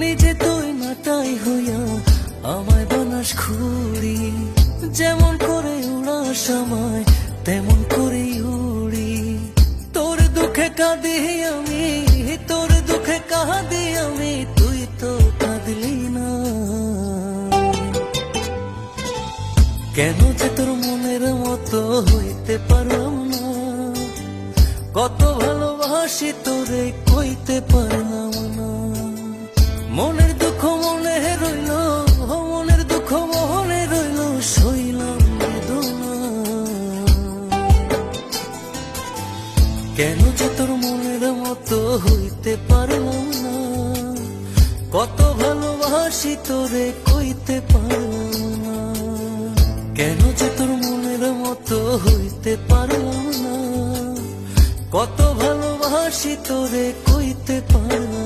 নিজে তুই না তাই হইয়া আমায় বানাস খুঁড়ি, যেমন করে উড়াস আমায় তেমন করে উড়ি। তোর দুঃখে কাঁদি আমি, তোর দুঃখে কাঁদি আমি, তুই তো কাঁদলি না। কেন যে তোর মনের মতো হইতে পারলাম না, কত ভালোবাসি তোরে কইতে পারলাম না। মনের দুঃখ মনে রইল, মনের দুঃখ মনে রইল, সইলাম বেদনা। কেন যে তোর মনের মতো হইতে পারলাম না, কত ভালোবাসি তোরে কইতে পারলাম না। কেন যে তোর মনের মতো হইতে পারলাম না, কত ভালোবাসি তোরে কইতে পারলাম না।